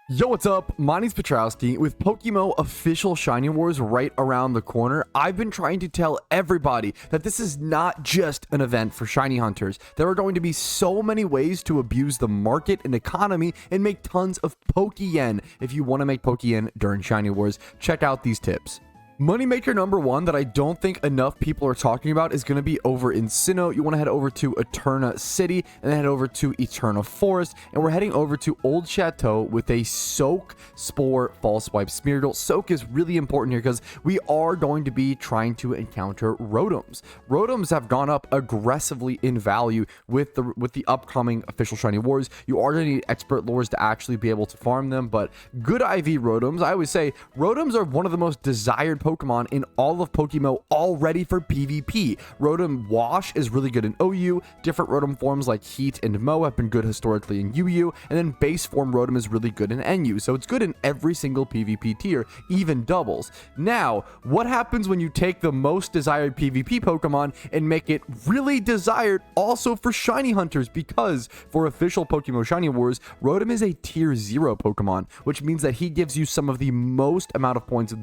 Yo, what's up? My name's Patrouski. With PokeMMO official Shiny Wars right around the corner, I've been trying to tell everybody that this is not just an event for shiny hunters. There are going to be so many ways to abuse the market and economy and make tons of Pokeyen. If you want to make Pokeyen during Shiny Wars, check out these tips. Moneymaker number one that I don't think enough people are talking about is going to be over in Sinnoh. You want to head over to Eterna City and then head over to Eterna Forest. And we're heading over to Old Chateau with a Soak Spore False Swipe Smeargle. Soak is really important here because we are going to be trying to encounter Rotoms. Rotoms have gone up aggressively in value with the upcoming official Shiny Wars. You are going to need expert lures to actually be able to farm them, but good IV Rotoms. I always say Rotoms are one of the most desired Pokemon in all of PokeMMO already for PvP. Rotom Wash is really good in OU. Different Rotom forms like Heat and Mo have been good historically in UU, and then base form Rotom is really good in NU. So it's good in every single PvP tier, even doubles. Now, what happens when you take the most desired PvP Pokemon and make it really desired also for shiny hunters? Because for official PokeMMO Shiny Wars, Rotom is a tier 0 Pokemon, which means that he gives you some of the most amount of points,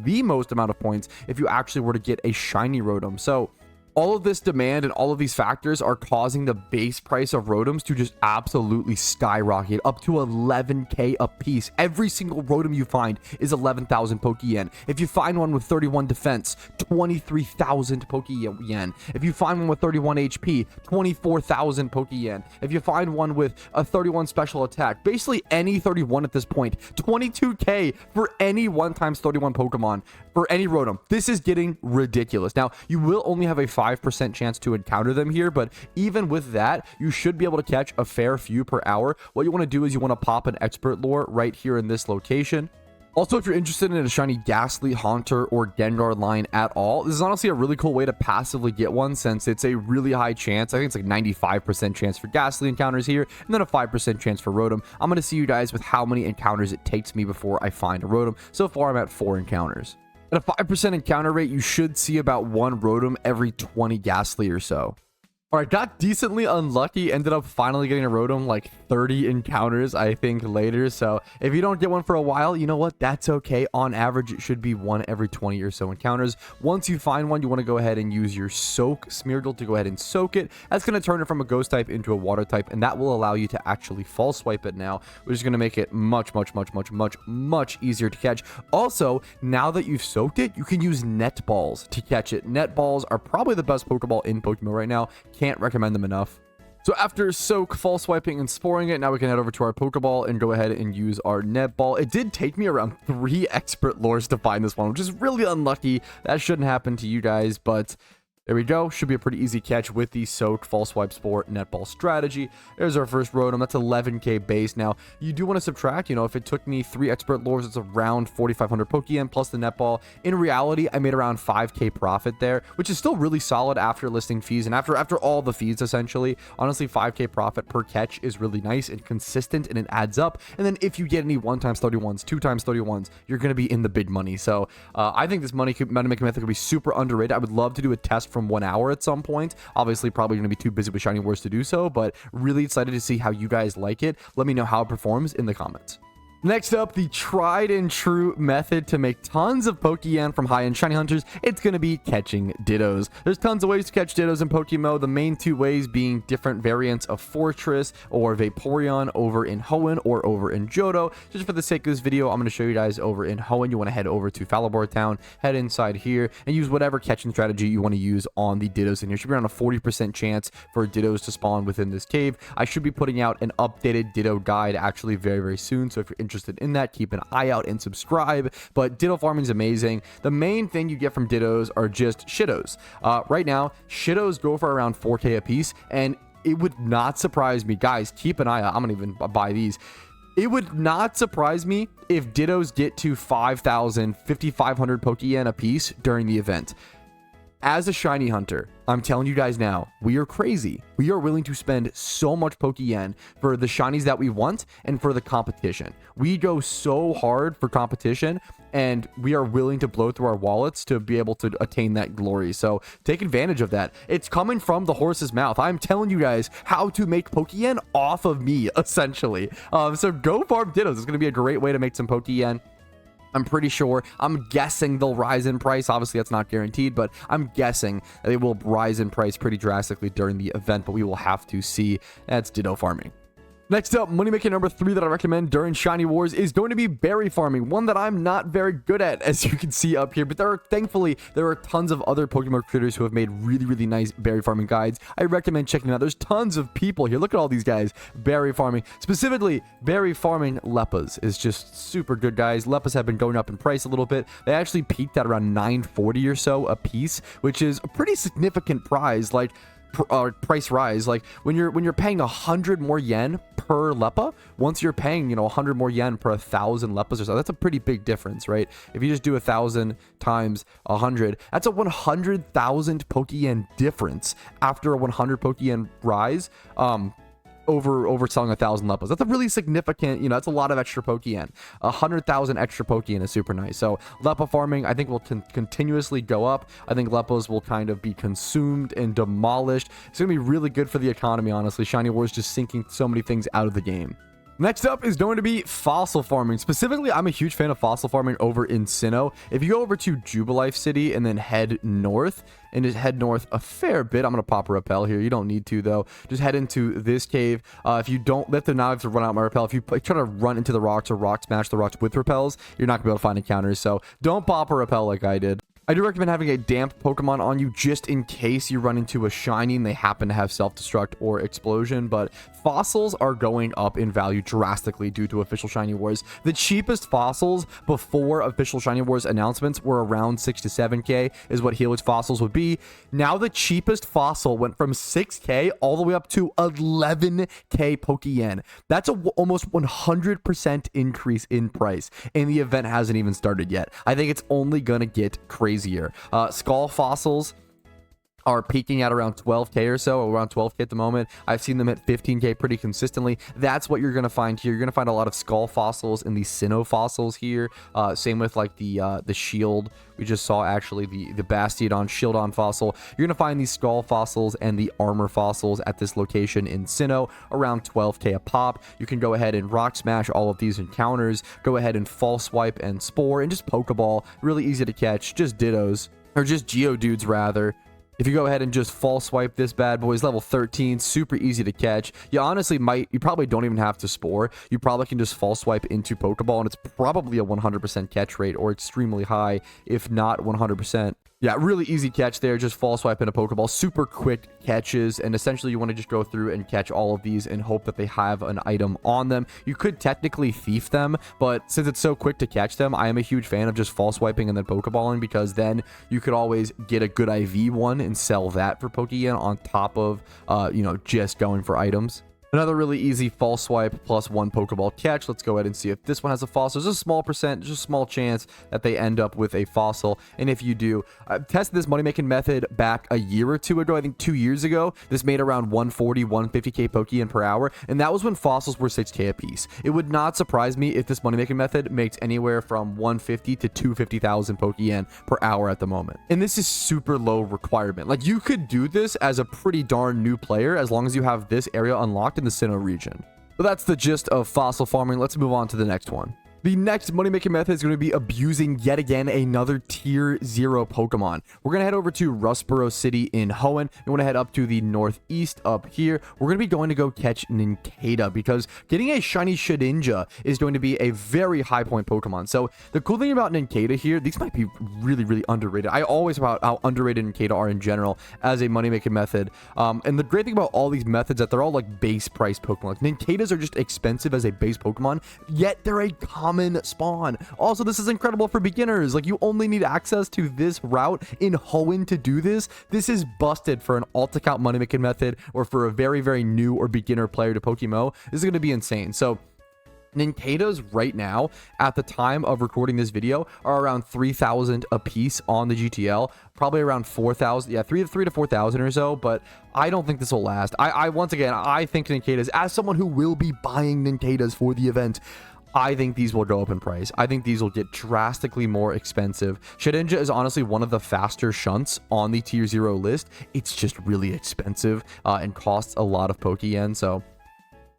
if you actually were to get a shiny Rotom. So all of this demand and all of these factors are causing the base price of Rotoms to just absolutely skyrocket up to 11k a piece. Every single Rotom you find is 11,000 Pokeyen. If you find one with 31 defense, 23,000 Pokeyen. If you find one with 31 HP, 24,000 Pokeyen. If you find one with a 31 special attack, basically any 31 at this point, 22k for any 1 times 31 Pokemon for any Rotom. This is getting ridiculous. Now, you will only have a 5% chance to encounter them here, but even with that, you should be able to catch a fair few per hour. What you want to do is you want to pop an expert lure right here in this location. Also, if you're interested in a shiny Ghastly, Haunter, or Gengar line at all, this is honestly a really cool way to passively get one since it's a really high chance. I think it's like 95% chance for Ghastly encounters here, and then a 5% chance for Rotom. I'm going to see you guys with how many encounters it takes me before I find a Rotom. So far, I'm at 4 encounters. At a 5% encounter rate, you should see about 1 Rotom every 20 Ghastly or so. Alright, got decently unlucky, ended up finally getting a Rotom like 30 encounters, I think, later. So if you don't get one for a while, you know what? That's okay. On average, it should be 1 every 20 or so encounters. Once you find one, you want to go ahead and use your Soak Smeargle to go ahead and soak it. That's going to turn it from a ghost type into a water type, and that will allow you to actually false swipe it now, which is going to make it much easier to catch. Also, now that you've soaked it, you can use net balls to catch it. Net balls are probably the best Pokeball in PokeMMO right now. Can't recommend them enough. So after soak, false swiping, and sporing it, now we can head over to our Pokeball and go ahead and use our net ball. It did take me around 3 expert lures to find this one, which is really unlucky. That shouldn't happen to you guys, but there we go. Should be a pretty easy catch with the soak, false swipe, spore, netball strategy. There's our first Rotom. That's 11k base. Now, you do want to subtract, if it took me 3 expert lures, it's around 4,500 Pokeyen plus the netball. In reality, I made around 5k profit there, which is still really solid after listing fees and after all the fees, essentially. Honestly, 5k profit per catch is really nice and consistent, and it adds up. And then if you get any 1 times 31s, 2 times 31s, you're going to be in the big money. So I think this moneymaking method could be super underrated. I would love to do a test from 1 hour at some point. Obviously, probably going to be too busy with Shiny Wars to do so, but really excited to see how you guys like it. Let me know how it performs in the comments. Next up, the tried and true method to make tons of Pokeyen from high-end shiny hunters, it's going to be catching Dittos. There's tons of ways to catch Dittos in PokeMMO, the main 2 ways being different variants of Fortress or Vaporeon over in Hoenn or over in Johto. Just for the sake of this video, I'm going to show you guys over in Hoenn. You want to head over to Falabor Town, head inside here, and use whatever catching strategy you want to use on the Dittos in here. Should be around a 40% chance for Dittos to spawn within this cave. I should be putting out an updated Ditto guide actually very soon, so if you're interested in that, keep an eye out and subscribe. But Ditto farming is amazing. The main thing you get from Dittos are just Shittos. Right now, Shittos go for around 4k a piece, and it would not surprise me, guys, keep an eye out. I'm gonna even buy these. It would not surprise me if Dittos get to 5,000, 5,500 Pokeyen a piece during the event. As a shiny hunter, I'm telling you guys now, we are crazy. We are willing to spend so much Pokeyen for the shinies that we want and for the competition. We go so hard for competition, and we are willing to blow through our wallets to be able to attain that glory. So take advantage of that. It's coming from the horse's mouth. I'm telling you guys how to make Pokeyen off of me, essentially. So go farm Dittos. It's going to be a great way to make some Pokeyen. I'm pretty sure, I'm guessing they'll rise in price. Obviously, that's not guaranteed, but I'm guessing they will rise in price pretty drastically during the event, but we will have to see. That's Ditto farming. Next up, moneymaker number 3 that I recommend during Shiny Wars is going to be berry farming, one that I'm not very good at, as you can see up here, but thankfully, there are tons of other Pokemon creators who have made really, really nice berry farming guides. I recommend checking them out. There's tons of people here. Look at all these guys berry farming. Specifically, berry farming Leppas is just super good, guys. Leppas have been going up in price a little bit. They actually peaked at around $9.40 or so a piece, which is a pretty significant price. Like, price rise, like when you're paying 100 more yen per Leppa, once you're paying 100 more yen per 1,000 Leppas or so, that's a pretty big difference, right? If you just do 1,000 times 100, that's a 100,000 Pokeyen difference after a 100 Pokeyen rise. Over selling 1,000 Leppas. That's a really significant, that's a lot of extra Pokeyen. 100,000 extra Pokeyen is super nice. So Leppa farming, I think, will continuously go up. I think Leppas will kind of be consumed and demolished. It's going to be really good for the economy, honestly. Shiny Wars just sinking so many things out of the game. Next up is going to be fossil farming. Specifically, I'm a huge fan of fossil farming over in Sinnoh. If you go over to Jubilife City and then head north, and just head north a fair bit. I'm going to pop a rappel here. You don't need to, though. Just head into this cave. If you don't, now I have to run out my rappel. If you try to run into the rocks or rock smash the rocks with rappels, you're not going to be able to find encounters. So don't pop a rappel like I did. I do recommend having a damp Pokemon on you just in case you run into a shiny and they happen to have self-destruct or explosion, but fossils are going up in value drastically due to official Shiny Wars. The cheapest fossils before official Shiny Wars announcements were around 6 to 7k is what Helix fossils would be. Now the cheapest fossil went from 6k all the way up to 11k Pokeyen. That's a almost 100% increase in price, and the event hasn't even started yet. I think it's only gonna get crazier. Skull fossils are peaking at around 12k or so, around 12k at the moment. I've seen them at 15k pretty consistently. That's what you're going to find here. You're going to find a lot of skull fossils and the Sinnoh fossils here. Same with like the shield. We just saw actually the Bastiodon Shieldon fossil. You're going to find these skull fossils and the armor fossils at this location in Sinnoh around 12k a pop. You can go ahead and rock smash all of these encounters. Go ahead and false swipe and spore and just Pokeball. Really easy to catch. Just Dittos, or just Geodudes rather. If you go ahead and just false swipe this bad boy, is level 13, super easy to catch. You probably don't even have to spore. You probably can just false swipe into Pokeball, and it's probably a 100% catch rate, or extremely high, if not 100%. Yeah, really easy catch there. Just false swipe in a Pokeball. Super quick catches, and essentially you want to just go through and catch all of these and hope that they have an item on them. You could technically thief them, but since it's so quick to catch them, I am a huge fan of just false swiping and then Pokeballing, because then you could always get a good IV one and sell that for Pokeyen on top of, just going for items. Another really easy false swipe plus 1 Pokeball catch. Let's go ahead and see if this one has a fossil. There's a small percent, just a small chance that they end up with a fossil. And if you do, I've tested this money-making method back a year or two ago. I think 2 years ago. This made around 140, 150k Pokeyen per hour. And that was when fossils were 6k a piece. It would not surprise me if this money-making method makes anywhere from 150 to 250,000 Pokeyen per hour at the moment. And this is super low requirement. Like, you could do this as a pretty darn new player as long as you have this area unlocked in the Sinnoh region. But that's the gist of fossil farming. Let's move on to the next one. The next money-making method is going to be abusing, yet again, another tier 0 Pokemon. We're going to head over to Rustboro City in Hoenn. You want to head up to the northeast up here. We're going to be going to go catch Nincada, because getting a shiny Shedinja is going to be a very high point Pokemon. So the cool thing about Nincada here, these might be really, really underrated. I always about how underrated Nincada are in general as a money-making method. And the great thing about all these methods is that they're all like base price Pokemon. Like, Nincadas are just expensive as a base Pokemon, yet they're a common spawn. Also, this is incredible for beginners. Like, you only need access to this route in Hoenn to do this. This is busted for an alt account money making method, or for a very, very new or beginner player to PokeMMO. This is going to be insane. So Nintendo's right now, at the time of recording this video, are around 3,000 a piece on the GTL, probably around 4,000, yeah, 3 to 4,000 or so, but I don't think this will last. Once again, I think Nintendo's, as someone who will be buying Nintendo's for the event, I think these will go up in price. I think these will get drastically more expensive. Shedinja is honestly one of the faster shunts on the tier 0 list. It's just really expensive and costs a lot of Pokeyen, so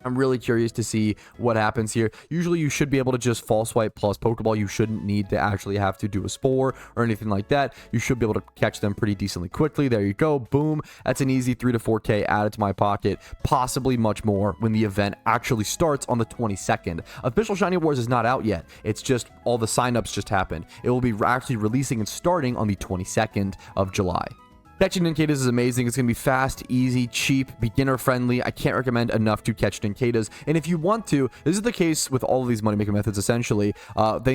I'm really curious to see what happens here. Usually you should be able to just false swipe plus Pokeball. You shouldn't need to actually have to do a spore or anything like that. You should be able to catch them pretty decently quickly. There you go. Boom. That's an easy 3 to 4K added to my pocket. Possibly much more when the event actually starts on the 22nd. Official Shiny Wars is not out yet. It's just all the signups just happened. It will be actually releasing and starting on the 22nd of July. Catching Nintendas is amazing. It's going to be fast, easy, cheap, beginner-friendly. I can't recommend enough to catch Nintendas. And if you want to, this is the case with all of these money-making methods, essentially.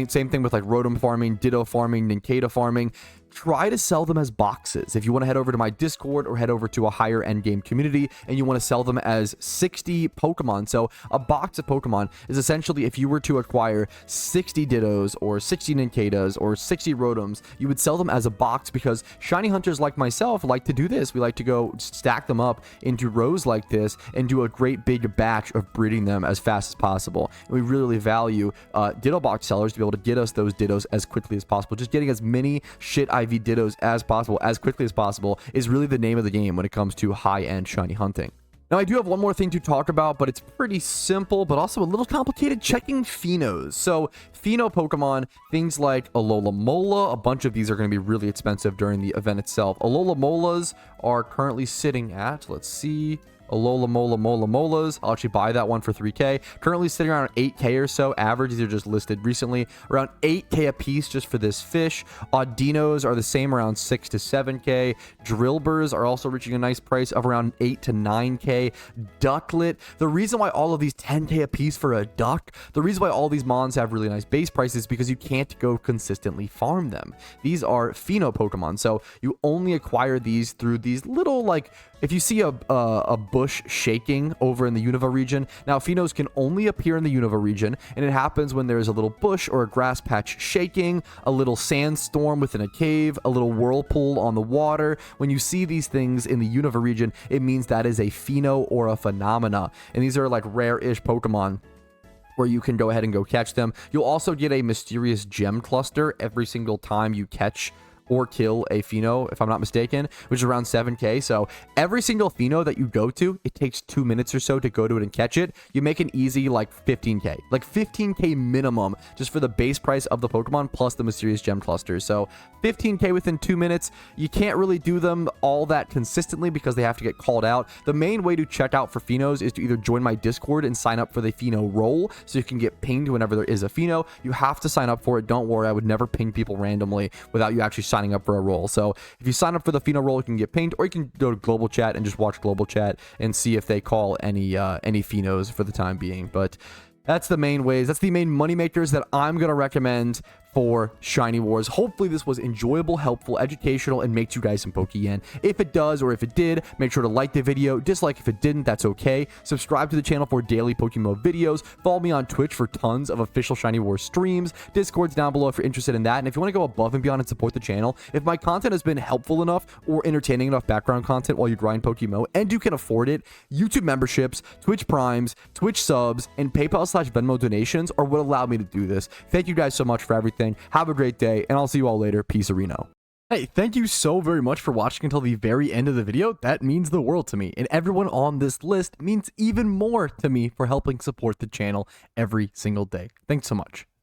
Same thing with like Rotom farming, Ditto farming, Ninkata farming. Try to sell them as boxes. If you want to head over to my Discord or head over to a higher endgame community and you want to sell them as 60 Pokemon. So a box of Pokemon is essentially if you were to acquire 60 Dittos or 60 Ninkatas or 60 Rotoms, you would sell them as a box because shiny hunters like myself like to do this. We like to go stack them up into rows like this and do a great big batch of breeding them as fast as possible. And we really value Ditto box sellers to be able to get us those Dittos as quickly as possible. Just getting as many shit IV Dittos as possible, as quickly as possible, is really the name of the game when it comes to high-end shiny hunting. Now, I do have one more thing to talk about, but it's pretty simple, but also a little complicated, checking Phenos. So, Pheno Pokemon, things like Alola Mola, a bunch of these are going to be really expensive during the event itself. Alola Molas are currently sitting at, let's see, Alola Molas. I'll actually buy that one for 3K. Currently sitting around 8K or so. Average, these are just listed recently. Around 8K a piece just for this fish. Audinos are the same, around 6 to 7K. Drillburs are also reaching a nice price of around 8 to 9K. Ducklet. The reason why all of these 10K a piece for a duck, the reason why all these mons have really nice base prices is because you can't go consistently farm them. These are Pheno Pokemon, so you only acquire these through these little, like, if you see a bush shaking over in the Unova region, now Phenos can only appear in the Unova region, and it happens when there's a little bush or a grass patch shaking, a little sandstorm within a cave, a little whirlpool on the water. When you see these things in the Unova region, it means that is a Pheno or a phenomena, and these are like rare-ish Pokemon where you can go ahead and go catch them. You'll also get a mysterious gem cluster every single time you catch or kill a Pheno, if I'm not mistaken, which is around 7K. So every single Pheno that you go to, it takes 2 minutes or so to go to it and catch it. You make an easy like 15K, like 15K minimum just for the base price of the Pokemon plus the mysterious gem clusters. So 15K within 2 minutes. You can't really do them all that consistently because they have to get called out. The main way to check out for Phenos is to either join my Discord and sign up for the Pheno roll so you can get pinged whenever there is a Pheno. You have to sign up for it. Don't worry, I would never ping people randomly without you actually signing up for a roll. So if you sign up for the Pheno roll, you can get pinged, or you can go to global chat and just watch global chat and see if they call any Phenos for the time being. But that's the main ways. That's the main money makers that I'm going to recommend for Shiny Wars. Hopefully this was enjoyable, helpful, educational, and makes you guys some Pokeyen. If it does, or if it did, make sure to like the video. Dislike if it didn't, that's okay. Subscribe to the channel for daily PokeMMO videos. Follow me on Twitch for tons of official Shiny Wars streams. Discord's down below if you're interested in that. And if you want to go above and beyond and support the channel, if my content has been helpful enough or entertaining enough background content while you grind PokeMMO and you can afford it, YouTube memberships, Twitch Primes, Twitch subs, and PayPal/Venmo donations are what allow me to do this. Thank you guys so much for everything. Have a great day, and I'll see you all later. Peace, Reno. Hey, thank you so very much for watching until the very end of the video. That means the world to me, and everyone on this list means even more to me for helping support the channel every single day. Thanks so much.